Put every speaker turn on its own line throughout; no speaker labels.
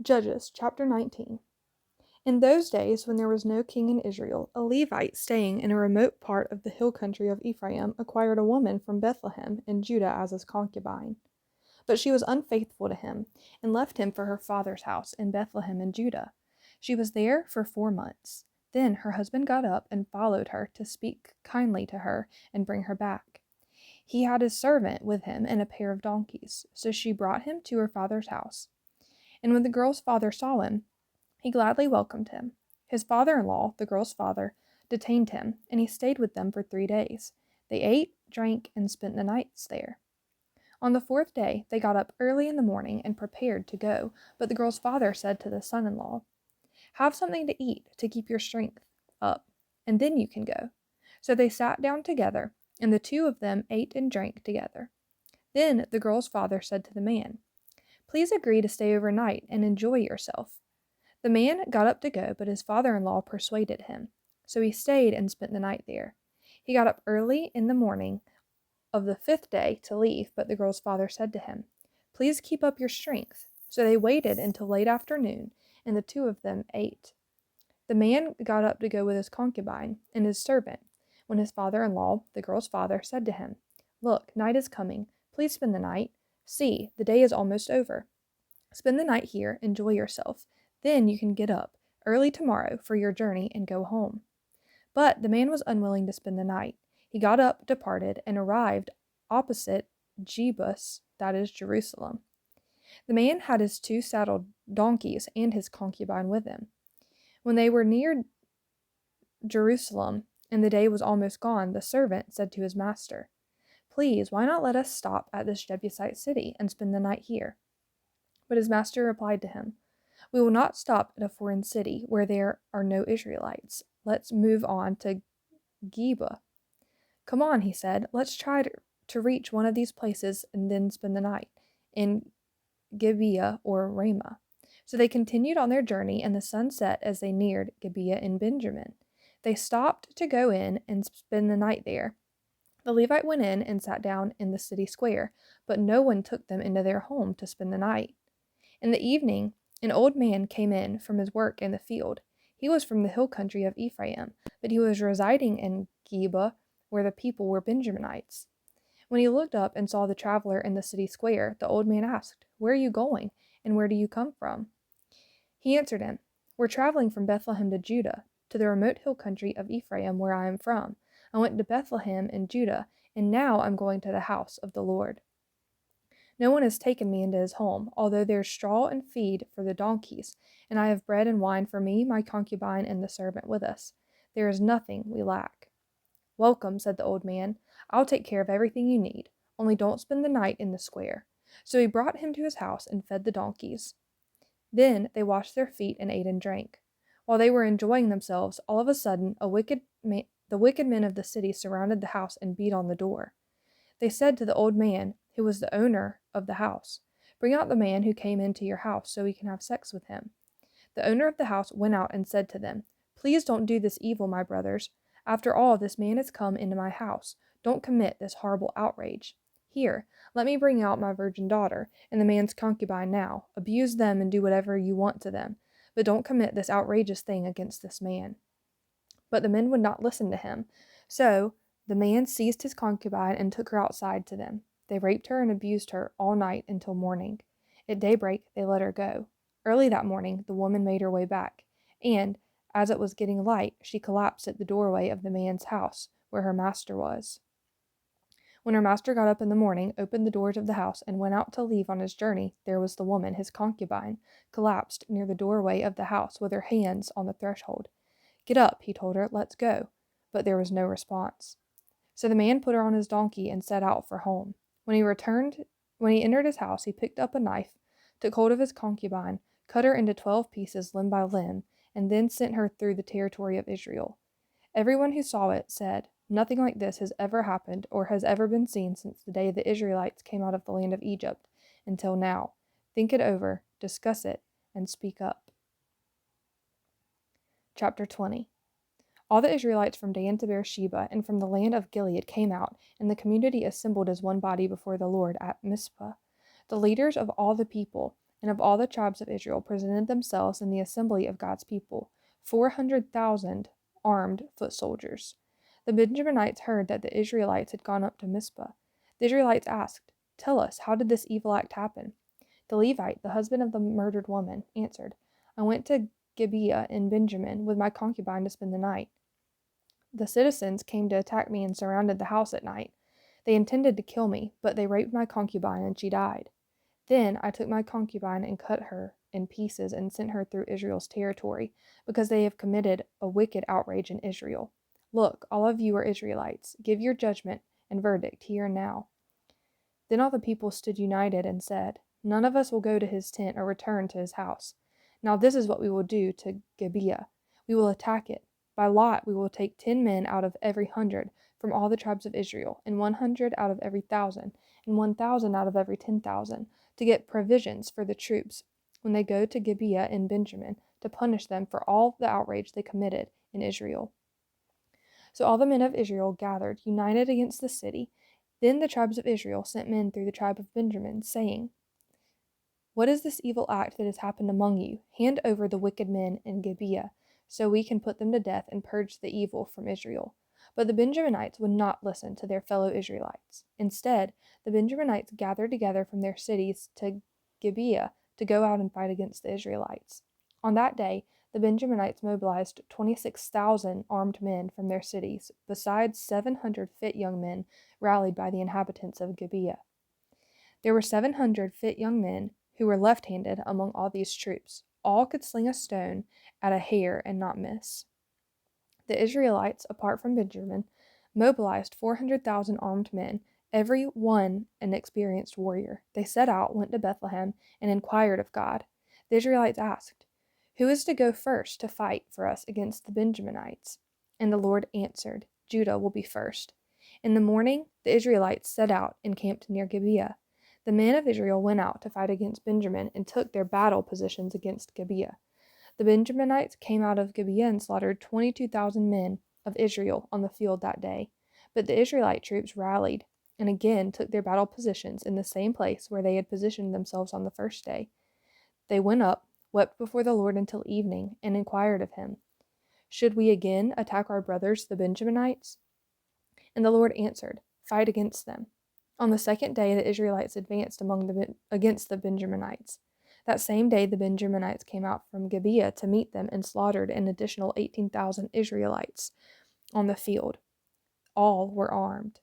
Judges chapter 19. In those days, when there was no king in Israel, a Levite staying in a remote part of the hill country of Ephraim acquired a woman from Bethlehem in Judah as his concubine. But she was unfaithful to him, and left him for her father's house in Bethlehem in Judah. She was there for 4 months. Then her husband got up and followed her to speak kindly to her and bring her back. He had his servant with him and a pair of donkeys, so she brought him to her father's house. And when the girl's father saw him, he gladly welcomed him. His father-in-law, the girl's father, detained him, and he stayed with them for 3 days. They ate, drank, and spent the nights there. On the 4th day, they got up early in the morning and prepared to go, but the girl's father said to the son-in-law, "Have something to eat to keep your strength up, and then you can go." So they sat down together, and the two of them ate and drank together. Then the girl's father said to the man, "Please agree to stay overnight and enjoy yourself." The man got up to go, but his father-in-law persuaded him. So he stayed and spent the night there. He got up early in the morning of the 5th day to leave, but the girl's father said to him, "Please keep up your strength." So they waited until late afternoon, and the two of them ate. The man got up to go with his concubine and his servant, when his father-in-law, the girl's father, said to him, "Look, night is coming. Please spend the night. See, the day is almost over. Spend the night here, enjoy yourself. Then you can get up early tomorrow for your journey and go home." But the man was unwilling to spend the night. He got up, departed, and arrived opposite Jebus, that is Jerusalem. The man had his 2 saddled donkeys and his concubine with him. When they were near Jerusalem and the day was almost gone, the servant said to his master, "Please, why not let us stop at this Jebusite city and spend the night here?" But his master replied to him, "We will not stop at a foreign city where there are no Israelites. Let's move on to Geba." "Come on," he said, "let's try to reach one of these places and then spend the night in Gibeah or Ramah." So they continued on their journey, and the sun set as they neared Gibeah in Benjamin. They stopped to go in and spend the night there. The Levite went in and sat down in the city square, but no one took them into their home to spend the night. In the evening, an old man came in from his work in the field. He was from the hill country of Ephraim, but he was residing in Geba, where the people were Benjaminites. When he looked up and saw the traveler in the city square, the old man asked, "Where are you going, and where do you come from?" He answered him, "We're traveling from Bethlehem to Judah, to the remote hill country of Ephraim, where I am from. I went to Bethlehem in Judah, and now I'm going to the house of the Lord. No one has taken me into his home, although there's straw and feed for the donkeys, and I have bread and wine for me, my concubine, and the servant with us. There is nothing we lack." "Welcome," said the old man. "I'll take care of everything you need. Only don't spend the night in the square." So he brought him to his house and fed the donkeys. Then they washed their feet and ate and drank. While they were enjoying themselves, all of a sudden the wicked men of the city surrounded the house and beat on the door. They said to the old man, who was the owner of the house, "Bring out the man who came into your house so we can have sex with him." The owner of the house went out and said to them, "Please don't do this evil, my brothers. After all, this man has come into my house. Don't commit this horrible outrage. Here, let me bring out my virgin daughter and the man's concubine now. Abuse them and do whatever you want to them, but don't commit this outrageous thing against this man." But the men would not listen to him. So the man seized his concubine and took her outside to them. They raped her and abused her all night until morning. At daybreak, they let her go. Early that morning, the woman made her way back, and, as it was getting light, she collapsed at the doorway of the man's house, where her master was. When her master got up in the morning, opened the doors of the house, and went out to leave on his journey, there was the woman, his concubine, collapsed near the doorway of the house with her hands on the threshold. "Get up," he told her, "let's go." But there was no response. So the man put her on his donkey and set out for home. When he entered his house, he picked up a knife, took hold of his concubine, cut her into 12 pieces limb by limb, and then sent her through the territory of Israel. Everyone who saw it said, "Nothing like this has ever happened or has ever been seen since the day the Israelites came out of the land of Egypt until now. Think it over, discuss it, and speak up." Chapter 20. All the Israelites from Dan to Beersheba and from the land of Gilead came out, and the community assembled as one body before the Lord at Mizpah. The leaders of all the people and of all the tribes of Israel presented themselves in the assembly of God's people, 400,000 armed foot soldiers. The Benjaminites heard that the Israelites had gone up to Mizpah. The Israelites asked, "Tell us, how did this evil act happen?" The Levite, the husband of the murdered woman, answered, "I went to Gibeah in Benjamin with my concubine to spend the night. The citizens came to attack me and surrounded the house at night. They intended to kill me, but they raped my concubine and she died. Then I took my concubine and cut her in pieces and sent her through Israel's territory, because they have committed a wicked outrage in Israel. Look, all of you are Israelites. Give your judgment and verdict here and now." Then all the people stood united and said, "None of us will go to his tent or return to his house. Now this is what we will do to Gibeah. We will attack it. By lot we will take 10 men out of every 100 from all the tribes of Israel, and 100 out of every 1,000, and 1,000 out of every 10,000, to get provisions for the troops when they go to Gibeah in Benjamin, to punish them for all the outrage they committed in Israel." So all the men of Israel gathered, united against the city. Then the tribes of Israel sent men through the tribe of Benjamin, saying, "What is this evil act that has happened among you? Hand over the wicked men in Gibeah, so we can put them to death and purge the evil from Israel." But the Benjaminites would not listen to their fellow Israelites. Instead, the Benjaminites gathered together from their cities to Gibeah to go out and fight against the Israelites. On that day, the Benjaminites mobilized 26,000 armed men from their cities, besides 700 fit young men rallied by the inhabitants of Gibeah. There were 700 fit young men who were left-handed among all these troops. All could sling a stone at a hair and not miss. The Israelites, apart from Benjamin, mobilized 400,000 armed men, every one an experienced warrior. They set out, went to Bethlehem, and inquired of God. The Israelites asked, "Who is to go first to fight for us against the Benjaminites?" And the Lord answered, "Judah will be first." In the morning, the Israelites set out and camped near Gibeah. The men of Israel went out to fight against Benjamin and took their battle positions against Gibeah. The Benjaminites came out of Gibeah and slaughtered 22,000 men of Israel on the field that day. But the Israelite troops rallied and again took their battle positions in the same place where they had positioned themselves on the first day. They went up, wept before the Lord until evening, and inquired of him, "Should we again attack our brothers, the Benjaminites?" And the Lord answered, "Fight against them." On the second day the Israelites advanced against the Benjaminites. That same day the Benjaminites came out from Gibeah to meet them and slaughtered an additional 18,000 Israelites on the field. All were armed.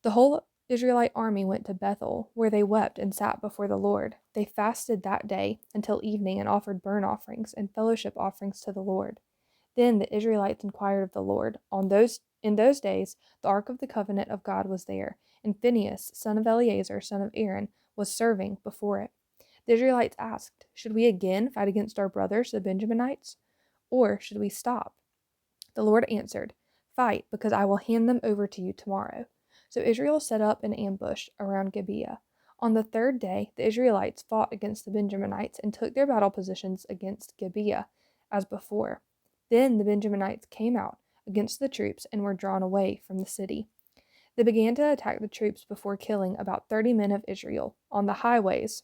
The whole Israelite army went to Bethel, where they wept and sat before the Lord. They fasted that day until evening and offered burnt offerings and fellowship offerings to the Lord. Then the Israelites inquired of the Lord. In those days the ark of the covenant of God was there, and Phinehas, son of Eleazar, son of Aaron, was serving before it. The Israelites asked, "Should we again fight against our brothers, the Benjaminites, or should we stop?" The Lord answered, "Fight, because I will hand them over to you tomorrow." So Israel set up an ambush around Gibeah. On the third day, the Israelites fought against the Benjaminites and took their battle positions against Gibeah as before. Then the Benjaminites came out against the troops and were drawn away from the city. They began to attack the troops before killing about 30 men of Israel on the highways,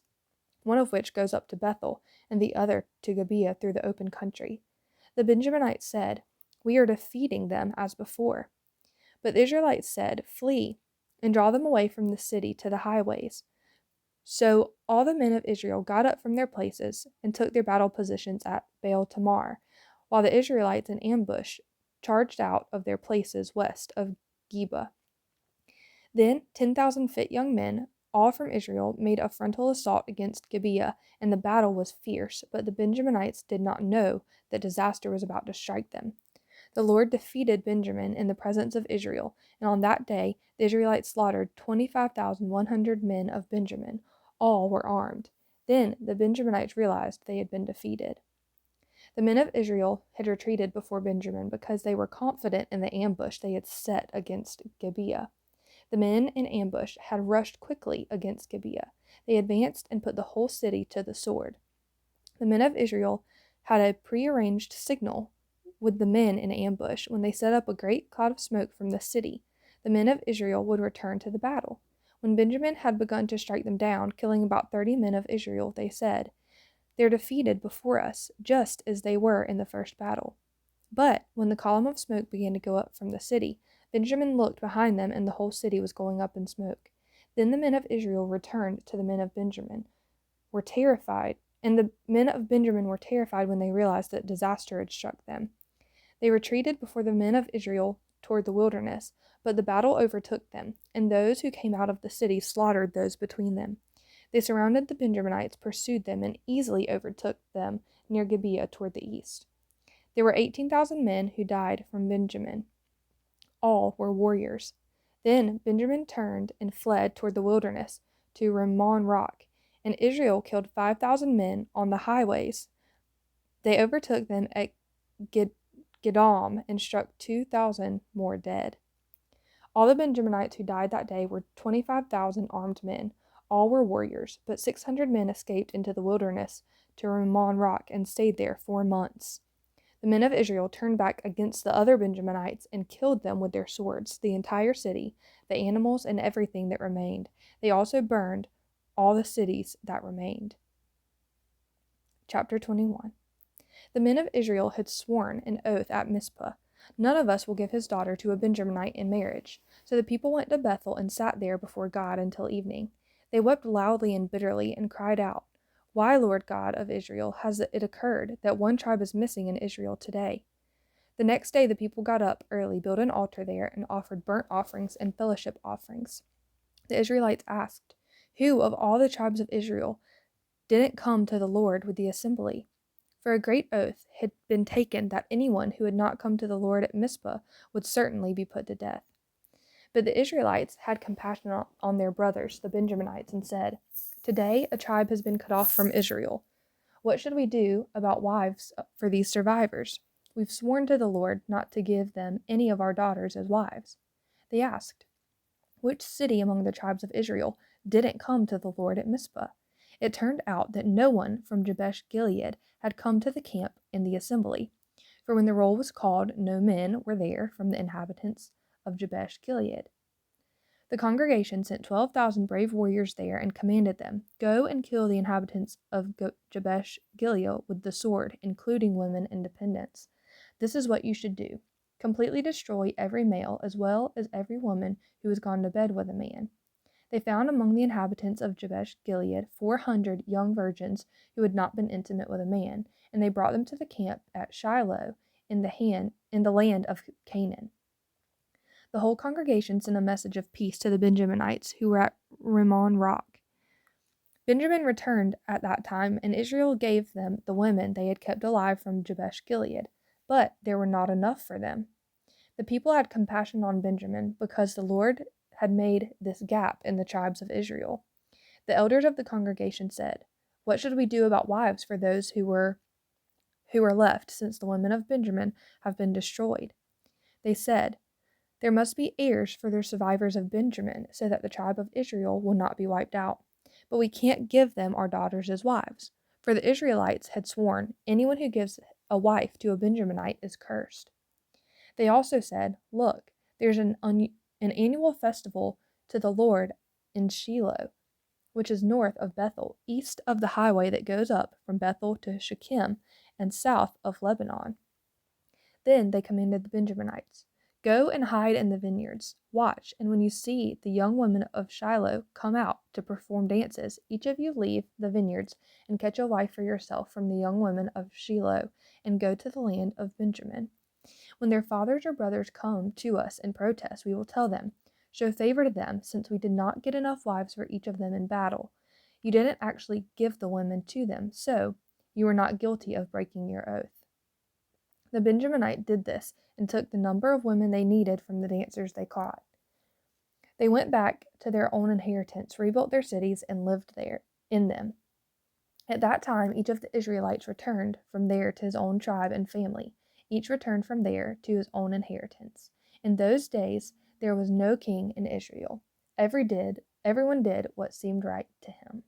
one of which goes up to Bethel and the other to Gibeah through the open country. The Benjaminites said, "We are defeating them as before." But the Israelites said, "Flee, and draw them away from the city to the highways." So all the men of Israel got up from their places and took their battle positions at Baal Tamar, while the Israelites in ambush charged out of their places west of Geba. Then 10,000 fit young men, all from Israel, made a frontal assault against Gibeah, and the battle was fierce, but the Benjaminites did not know that disaster was about to strike them. The Lord defeated Benjamin in the presence of Israel, and on that day the Israelites slaughtered 25,100 men of Benjamin. All were armed. Then the Benjaminites realized they had been defeated. The men of Israel had retreated before Benjamin because they were confident in the ambush they had set against Gibeah. The men in ambush had rushed quickly against Gibeah. They advanced and put the whole city to the sword. The men of Israel had a prearranged signal with the men in ambush. When they set up a great cloud of smoke from the city, the men of Israel would return to the battle. When Benjamin had begun to strike them down, killing about 30 men of Israel, they said, "They're defeated before us, just as they were in the first battle." But when the column of smoke began to go up from the city, Benjamin looked behind them, and the whole city was going up in smoke. Then the men of Israel returned to the men of Benjamin, were terrified, and the men of Benjamin were terrified when they realized that disaster had struck them. They retreated before the men of Israel toward the wilderness, but the battle overtook them, and those who came out of the city slaughtered those between them. They surrounded the Benjaminites, pursued them, and easily overtook them near Gibeah toward the east. There were 18,000 men who died from Benjamin. All were warriors. Then Benjamin turned and fled toward the wilderness to Rimmon Rock, and Israel killed 5,000 men on the highways. They overtook them at Gidom and struck 2,000 more dead. All the Benjaminites who died that day were 25,000 armed men. All were warriors, but 600 men escaped into the wilderness to Rimmon Rock and stayed there 4 months. The men of Israel turned back against the other Benjaminites and killed them with their swords, the entire city, the animals, and everything that remained. They also burned all the cities that remained. Chapter 21. The men of Israel had sworn an oath at Mizpah, "None of us will give his daughter to a Benjaminite in marriage." So the people went to Bethel and sat there before God until evening. They wept loudly and bitterly and cried out, "Why, Lord God of Israel, has it occurred that one tribe is missing in Israel today?" The next day the people got up early, built an altar there, and offered burnt offerings and fellowship offerings. The Israelites asked, "Who of all the tribes of Israel didn't come to the Lord with the assembly?" For a great oath had been taken that anyone who had not come to the Lord at Mizpah would certainly be put to death. But the Israelites had compassion on their brothers, the Benjaminites, and said, "Today a tribe has been cut off from Israel. What should we do about wives for these survivors? We've sworn to the Lord not to give them any of our daughters as wives." They asked, "Which city among the tribes of Israel didn't come to the Lord at Mizpah?" It turned out that no one from Jabesh Gilead had come to the camp in the assembly, for when the roll was called, no men were there from the inhabitants of Jabesh Gilead. The congregation sent 12,000 brave warriors there and commanded them, "Go and kill the inhabitants of Jabesh Gilead with the sword, including women and dependents. This is what you should do. Completely destroy every male as well as every woman who has gone to bed with a man." They found among the inhabitants of Jabesh Gilead 400 young virgins who had not been intimate with a man, and they brought them to the camp at Shiloh in the land of Canaan. The whole congregation sent a message of peace to the Benjaminites who were at Rimmon Rock. Benjamin returned at that time, and Israel gave them the women they had kept alive from Jabesh Gilead, but there were not enough for them. The people had compassion on Benjamin because the Lord had made this gap in the tribes of Israel. The elders of the congregation said, "What should we do about wives for those who are left, since the women of Benjamin have been destroyed?" They said, "There must be heirs for the survivors of Benjamin, so that the tribe of Israel will not be wiped out. But we can't give them our daughters as wives." For the Israelites had sworn, "Anyone who gives a wife to a Benjaminite is cursed." They also said, "Look, there's an annual festival to the Lord in Shiloh, which is north of Bethel, east of the highway that goes up from Bethel to Shechem, and south of Lebanon." Then they commanded the Benjaminites, "Go and hide in the vineyards. Watch, and when you see the young women of Shiloh come out to perform dances, each of you leave the vineyards and catch a wife for yourself from the young women of Shiloh, and go to the land of Benjamin. When their fathers or brothers come to us and protest, we will tell them, 'Show favor to them, since we did not get enough wives for each of them in battle. You didn't actually give the women to them, so you are not guilty of breaking your oath.'" The Benjaminite did this and took the number of women they needed from the dancers they caught. They went back to their own inheritance, rebuilt their cities, and lived there in them. At that time, each of the Israelites returned from there to his own tribe and family. Each returned from there to his own inheritance. In those days, there was no king in Israel. Everyone did what seemed right to him.